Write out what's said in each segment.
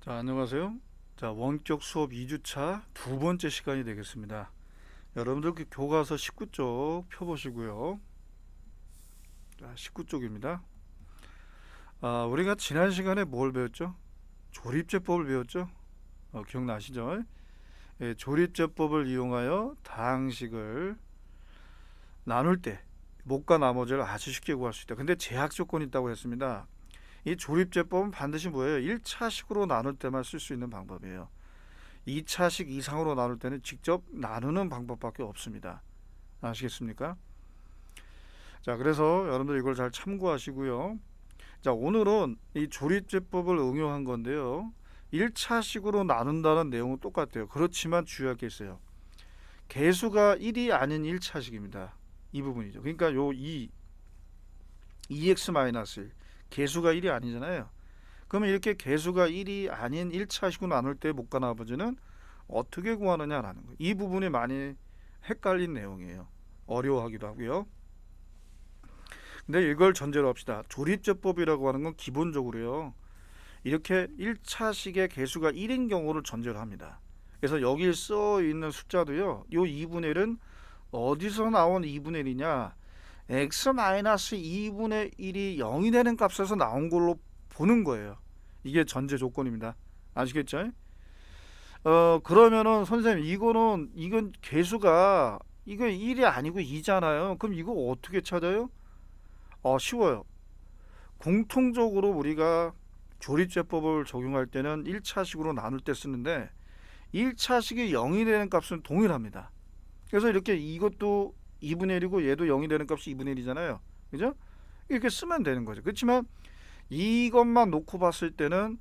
자, 안녕하세요. 자, 원격 수업 2주차 두 번째 시간이 되겠습니다. 여러분들 그 교과서 19쪽 펴보시고요. 자, 19쪽입니다. 우리가 지난 시간에 뭘 배웠죠? 조립제법을 배웠죠? 기억나시죠? 예, 조립제법을 이용하여 다항식을 나눌 때 목과 나머지를 아주 쉽게 구할 수 있다. 근데 제약 조건이 있다고 했습니다. 이 조립제법은 반드시 뭐예요? 1차식으로 나눌 때만 쓸 수 있는 방법이에요. 2차식 이상으로 나눌 때는 직접 나누는 방법밖에 없습니다. 아시겠습니까? 자, 그래서 여러분들 이걸 잘 참고하시고요. 자, 오늘은 이 조립제법을 응용한 건데요. 1차식으로 나눈다는 내용은 똑같아요. 그렇지만 주의할 게 있어요. 개수가 1이 아닌 1차식입니다. 이 부분이죠. 그러니까 요 2x-1 개수가 1이 아니잖아요. 그러면 이렇게 개수가 1이 아닌 1차식으로 나눌 때 목과 나머지는 어떻게 구하느냐라는 거예요. 이 부분이 많이 헷갈린 내용이에요. 어려워하기도 하고요. 근데 이걸 전제로 합시다. 조립제법이라고 하는 건 기본적으로요. 이렇게 1차식의 개수가 1인 경우를 전제로 합니다. 그래서 여기 써 있는 숫자도요. 요 2분의 1은 어디서 나온 2분의 1이냐? x-2분의 1이 0이 되는 값에서 나온 걸로 보는 거예요. 이게 전제 조건입니다. 아시겠죠? 그러면은 선생님 이건 개수가 이거 1이 아니고 2잖아요. 그럼 이거 어떻게 찾아요? 쉬워요. 공통적으로 우리가 조립제법을 적용할 때는 1차식으로 나눌 때 쓰는데 1차식이 0이 되는 값은 동일합니다. 그래서 이렇게 이것도 2분의 1이고 얘도 0이 되는 값이 2분의 1이잖아요. 그죠? 이렇게 쓰면 되는 거죠. 그렇지만 이것만 놓고 봤을 때는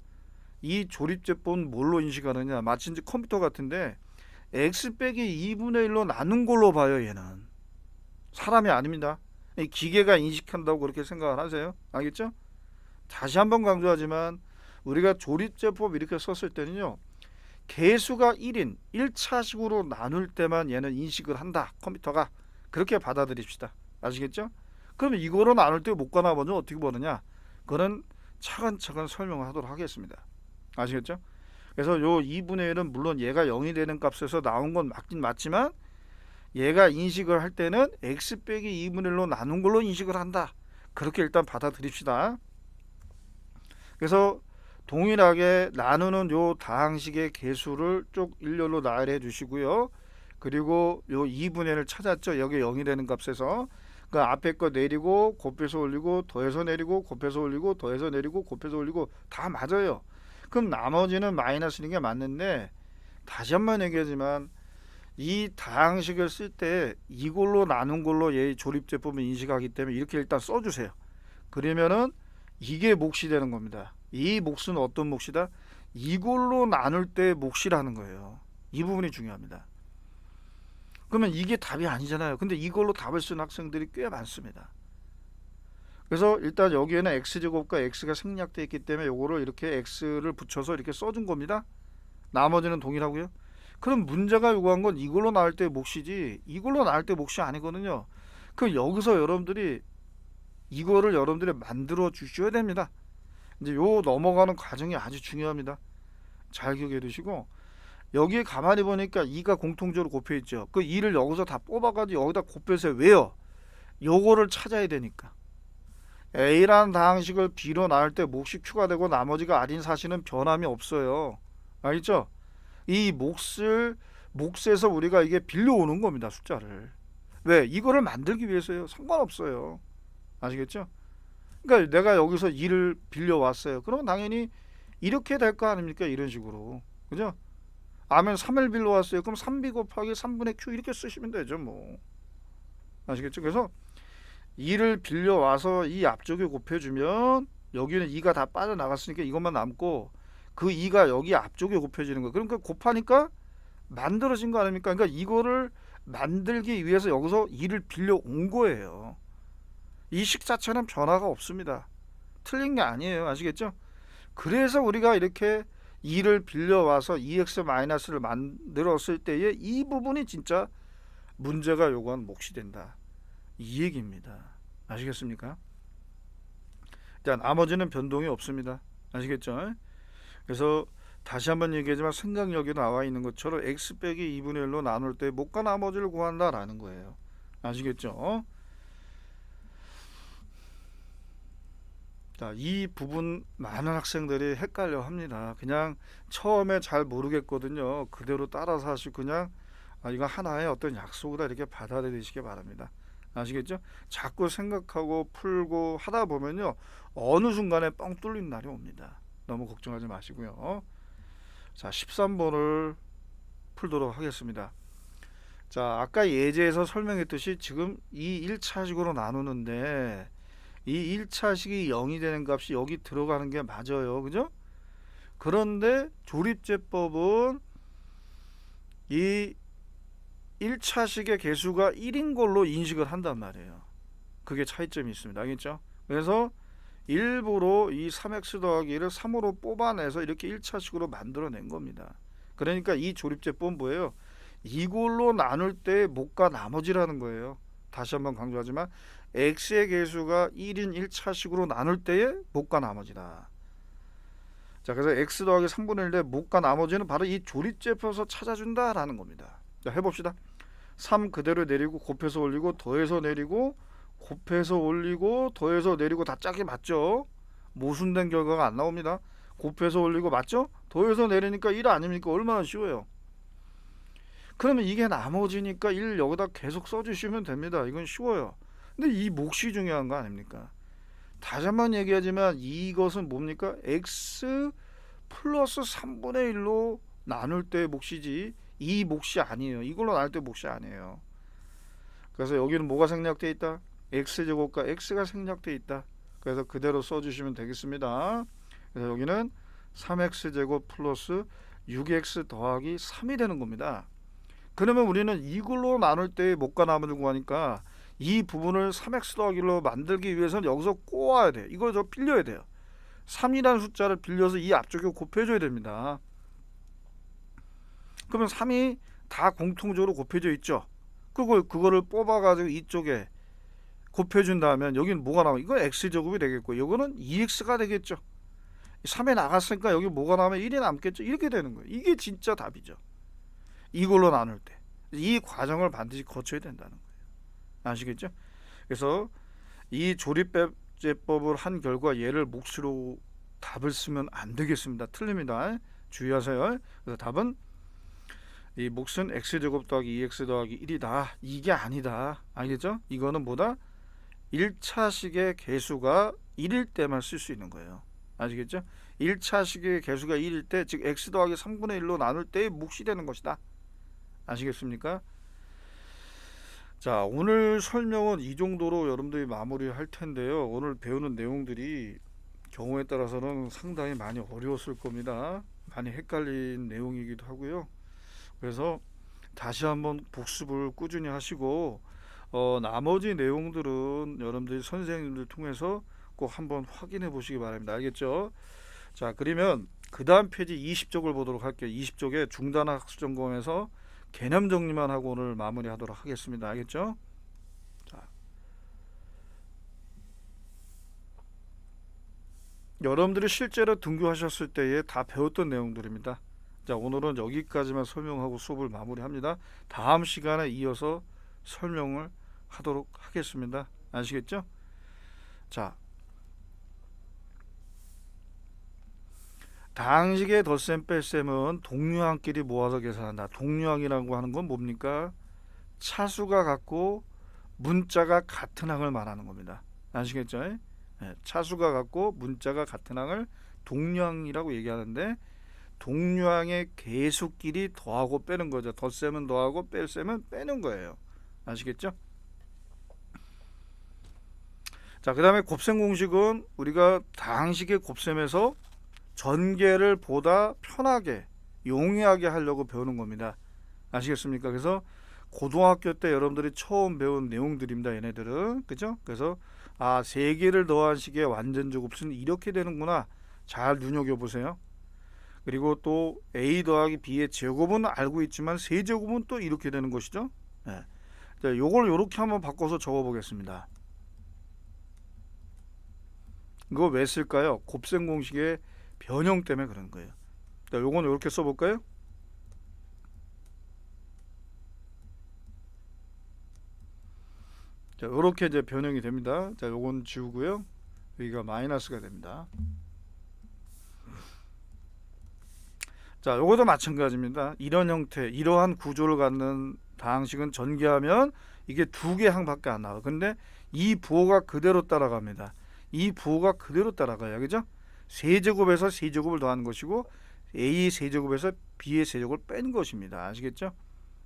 이 조립제법은 뭘로 인식하느냐? 마치 이제 컴퓨터 같은데 x 빼기 2분의 1로 나눈 걸로 봐요. 얘는 사람이 아닙니다. 기계가 인식한다고 그렇게 생각을 하세요. 알겠죠? 다시 한번 강조하지만 우리가 조립제법 이렇게 썼을 때는요. 개수가 1인 1차식으로 나눌 때만 얘는 인식을 한다. 컴퓨터가. 그렇게 받아들입시다. 아시겠죠? 그럼 이거로 나눌 때 목과 나머지는 어떻게 보느냐? 그거는 차근차근 설명을 하도록 하겠습니다. 아시겠죠? 그래서 요 2분의 1은 물론 얘가 0이 되는 값에서 나온 건 맞긴 맞지만 얘가 인식을 할 때는 x 빼기 2분의 1로 나눈 걸로 인식을 한다. 그렇게 일단 받아들입시다. 그래서 동일하게 나누는 요 다항식의 개수를 쭉 일렬로 나열해 주시고요. 그리고 요 2분의 1을 찾았죠. 여기 0이 되는 값에서 그 앞에 거 내리고 곱해서 올리고 더해서 내리고 곱해서 올리고 더해서 내리고 곱해서 올리고 다 맞아요. 그럼 나머지는 마이너스인 게 맞는데 다시 한번 얘기하지만 이 다항식을 쓸 때 이걸로 나눈 걸로 얘 조립제법을 인식하기 때문에 이렇게 일단 써주세요. 그러면은 이게 몫이 되는 겁니다. 이 몫은 어떤 몫이다? 이걸로 나눌 때 몫이라는 거예요. 이 부분이 중요합니다. 그러면 이게 답이 아니잖아요. 근데 이걸로 답을 쓰는 학생들이 꽤 많습니다. 그래서 일단 여기에는 x제곱과 x가 생략되어 있기 때문에 요거를 이렇게 x를 붙여서 이렇게 써준 겁니다. 나머지는 동일하고요. 그럼 문제가 요구한 건 이걸로 나올 때 몫이지 이걸로 나올 때 몫이 아니거든요. 그럼 여기서 이거를 여러분들이 만들어 주셔야 됩니다. 이제 요 넘어가는 과정이 아주 중요합니다. 잘 기억해 두시고 여기에 가만히 보니까 2가 공통적으로 곱혀 있죠. 그 2를 여기서 다 뽑아가지고 여기다 곱해서 왜요? 요거를 찾아야 되니까. A라는 다항식을 B로 나눌 때 몫이 Q가 되고 나머지가 R인 사실은 변함이 없어요. 알겠죠? 이 몫에서 우리가 이게 빌려오는 겁니다. 숫자를. 왜? 이거를 만들기 위해서요. 상관없어요. 아시겠죠? 그러니까 내가 여기서 2를 빌려왔어요. 그러면 당연히 이렇게 될 거 아닙니까? 이런 식으로. 그죠? 아면 3을 빌려왔어요. 그럼 3b 곱하기 3분의 q 이렇게 쓰시면 되죠. 뭐. 아시겠죠? 그래서 2를 빌려와서 이 앞쪽에 곱해주면 여기는 2가 다 빠져나갔으니까 이것만 남고 그 2가 여기 앞쪽에 곱해지는 거예요. 그러니까 곱하니까 만들어진 거 아닙니까? 그러니까 이거를 만들기 위해서 여기서 2를 빌려온 거예요. 이 식 자체는 변화가 없습니다. 틀린 게 아니에요. 아시겠죠? 그래서 우리가 이렇게 2를 빌려와서 2x-를 만들었을 때에 이 부분이 진짜 문제가 요구한 몫이 된다. 이 얘기입니다. 아시겠습니까? 자, 나머지는 변동이 없습니다. 아시겠죠? 그래서 다시 한번 얘기하지만 생각력이 나와 있는 것처럼 x 빼기 2분의 1로 나눌 때 못과 나머지를 구한다라는 거예요. 아시겠죠? 자, 이 부분 많은 학생들이 헷갈려 합니다. 그냥 처음에 잘 모르겠거든요. 그대로 따라서 하시고 그냥 이거 하나의 어떤 약속이다 이렇게 받아들이시기 바랍니다. 아시겠죠? 자꾸 생각하고 풀고 하다 보면요, 어느 순간에 뻥 뚫린 날이 옵니다. 너무 걱정하지 마시고요. 자, 13번을 풀도록 하겠습니다. 자, 아까 예제에서 설명했듯이 지금 이 1차식으로 나누는데 이 1차식이 0이 되는 값이 여기 들어가는 게 맞아요. 그죠? 그런데 조립제법은 이 1차식의 개수가 1인 걸로 인식을 한단 말이에요. 그게 차이점이 있습니다. 알겠죠? 그래서 일부러 이 3x 더하기 1을 3으로 뽑아내서 이렇게 1차식으로 만들어낸 겁니다. 그러니까 이 조립제법은 뭐예요? 이걸로 나눌 때 못과 나머지라는 거예요. 다시 한번 강조하지만 x의 개수가 1인 1차식으로 나눌 때의 못과 나머지다. 자, 그래서 x 더하기 3분의 1의 못과 나머지는 바로 이 조립제법에서 찾아준다라는 겁니다. 자, 해봅시다. 3 그대로 내리고 곱해서 올리고 더해서 내리고 곱해서 올리고 더해서 내리고 다 짝이 맞죠? 모순된 결과가 안 나옵니다. 곱해서 올리고 맞죠? 더해서 내리니까 1 아닙니까? 얼마나 쉬워요. 그러면 이게 나머지니까 1 여기다 계속 써주시면 됩니다. 이건 쉬워요. 근데 이 몫이 중요한 거 아닙니까? 다시 한번 얘기하지만 이것은 뭡니까? x 플러스 3분의 1로 나눌 때의 몫이지 이 몫이 아니에요. 이걸로 나눌 때 몫이 아니에요. 그래서 여기는 뭐가 생략되어 있다? x제곱과 x가 생략되어 있다. 그래서 그대로 써주시면 되겠습니다. 그래서 여기는 3x제곱 플러스 6x 더하기 3이 되는 겁니다. 그러면 우리는 이걸로 나눌 때의 못과 나머지를 구하니까 이 부분을 3x 더하기 1로 만들기 위해서는 여기서 꼬아야 돼요. 이걸 더 빌려야 돼요. 3이라는 숫자를 빌려서 이 앞쪽에 곱해줘야 됩니다. 그러면 3이 다 공통적으로 곱해져 있죠. 그거를 뽑아가지고 이쪽에 곱해준다면 여기는 뭐가 나오면 이건 x제곱이 되겠고 이거는 2x가 되겠죠. 3에 나갔으니까 여기 뭐가 나오면 1이 남겠죠. 이렇게 되는 거예요. 이게 진짜 답이죠. 이걸로 나눌 때 이 과정을 반드시 거쳐야 된다는 거예요. 아시겠죠? 그래서 이 조립제법을 한 결과 얘를 몫으로 답을 쓰면 안 되겠습니다. 틀립니다. 주의하세요. 그래서 답은 이 몫은 x제곱 더하기 2x 더하기 1이다. 이게 아니다. 알겠죠? 이거는 뭐다? 1차식의 개수가 1일 때만 쓸 수 있는 거예요. 아시겠죠? 1차식의 개수가 1일 때, 즉 x 더하기 3분의 1로 나눌 때의 몫이 되는 것이다. 아시겠습니까? 자, 오늘 설명은 이 정도로 여러분들이 마무리할 텐데요. 오늘 배우는 내용들이 경우에 따라서는 상당히 많이 어려웠을 겁니다. 많이 헷갈린 내용이기도 하고요. 그래서 다시 한번 복습을 꾸준히 하시고 나머지 내용들은 여러분들이 선생님들 통해서 꼭 한번 확인해 보시기 바랍니다. 알겠죠? 자, 그러면 그 다음 페이지 20쪽을 보도록 할게요. 20쪽에 중단학습점검에서 개념 정리만 하고 오늘 마무리하도록 하겠습니다. 알겠죠? 자, 여러분들이 실제로 등교하셨을 때에 다 배웠던 내용들입니다. 자, 오늘은 여기까지만 설명하고 수업을 마무리합니다. 다음 시간에 이어서 설명을 하도록 하겠습니다. 아시겠죠? 자, 다항식의 덧셈 뺄셈은 동류항끼리 모아서 계산한다. 동류항이라고 하는 건 뭡니까? 차수가 같고 문자가 같은 항을 말하는 겁니다. 아시겠죠? 네, 차수가 같고 문자가 같은 항을 동류항이라고 얘기하는데 동류항의 개수끼리 더하고 빼는 거죠. 덧셈은 더하고 뺄셈은 빼는 거예요. 아시겠죠? 자, 그 다음에 곱셈 공식은 우리가 다항식의 곱셈에서 전개를 보다 편하게 용이하게 하려고 배우는 겁니다. 아시겠습니까? 그래서 고등학교 때 여러분들이 처음 배운 내용들입니다. 얘네들은. 그죠? 그래서 세 개를 더한 식의 완전제곱수는 이렇게 되는구나. 잘 눈여겨보세요. 그리고 또 a 더하기 b의 제곱은 알고 있지만 세제곱은 또 이렇게 되는 것이죠. 네. 자, 요걸 이렇게 한번 바꿔서 적어보겠습니다. 이거 왜 쓸까요? 곱셈 공식의 변형 때문에 그런 거예요. 자, 요건 이렇게 써볼까요? 자, 이렇게 이제 변형이 됩니다. 자, 요건 지우고요. 여기가 마이너스가 됩니다. 자, 요것도 마찬가지입니다. 이런 형태, 이러한 구조를 갖는 다항식은 전개하면 이게 두 개 항밖에 안 나와요. 근데 이 부호가 그대로 따라갑니다. 이 부호가 그대로 따라가요. 그죠? 세제곱에서 세제곱을 더하는 것이고 A의 세제곱에서 B의 세제곱을 뺀 것입니다. 아시겠죠?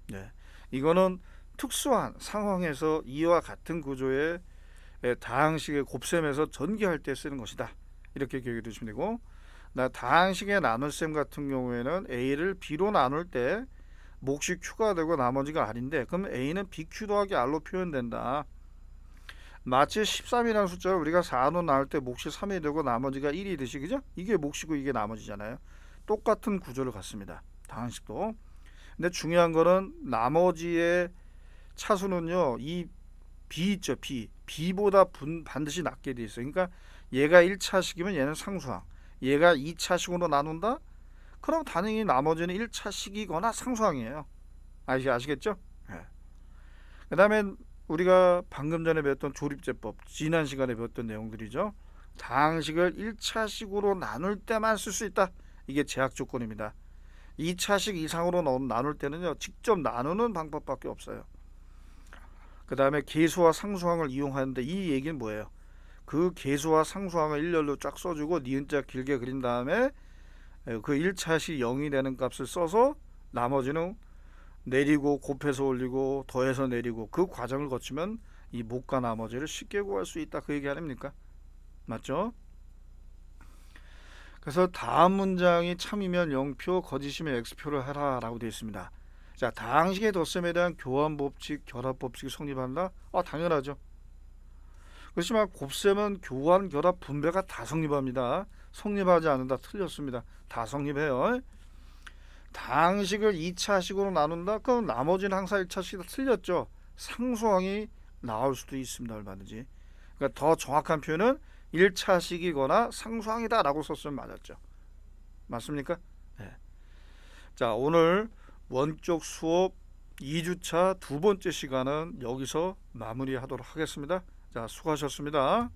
네. 이거는 특수한 상황에서 이와 같은 구조의 다항식의 곱셈에서 전개할 때 쓰는 것이다. 이렇게 기억해 두시면 되고, 다항식의 나눗셈 같은 경우에는 A를 B로 나눌 때 몫이 Q가 되고 나머지가 R인데, 그럼 A는 BQ 더하기 R로 표현된다. 마치 13이라는 숫자를 우리가 4로 나눌 때 몫이 3이 되고 나머지가 1이듯이, 그죠? 이게 몫이고 이게 나머지잖아요. 똑같은 구조를 갖습니다. 다항식도. 근데 중요한 거는 나머지의 차수는요, 이 B 있죠, B보다 반드시 낮게 돼 있어요. 그러니까 얘가 1차식이면 얘는 상수항, 얘가 2차식으로 나눈다? 그럼 당연히 나머지는 1차식이거나 상수항이에요. 아시겠죠? 네. 그 다음에 우리가 방금 전에 배웠던 조립제법, 지난 시간에 배웠던 내용들이죠. 다항식을 1차식으로 나눌 때만 쓸 수 있다. 이게 제약 조건입니다. 2차식 이상으로 나눌 때는요, 직접 나누는 방법밖에 없어요. 그 다음에 계수와 상수항을 이용하는데, 이 얘기는 뭐예요? 그 계수와 상수항을 일렬로 쫙 써주고 니은자 길게 그린 다음에 그 1차식 0이 되는 값을 써서 나머지는 내리고 곱해서 올리고 더해서 내리고, 그 과정을 거치면 이 몫과 나머지를 쉽게 구할 수 있다. 그 얘기 아닙니까? 맞죠? 그래서 다음 문장이 참이면 0표, 거짓이면 X표를 하라 라고 되어 있습니다. 자, 다항식의 덧셈에 대한 교환법칙, 결합법칙이 성립한다? 당연하죠. 그렇지만 곱셈은 교환, 결합, 분배가 다 성립합니다. 성립하지 않는다, 틀렸습니다. 다 성립해요. 다항식을 2차식으로 나눈다? 그럼 나머지는 항상 1차식이다, 틀렸죠. 상수항이 나올 수도 있습니다. 얼마든지. 그러니까 더 정확한 표현은 1차식이거나 상수항이다 라고 썼으면 맞았죠. 맞습니까? 네. 자, 오늘 원격 수업 2주차 두 번째 시간은 여기서 마무리하도록 하겠습니다. 자, 수고하셨습니다.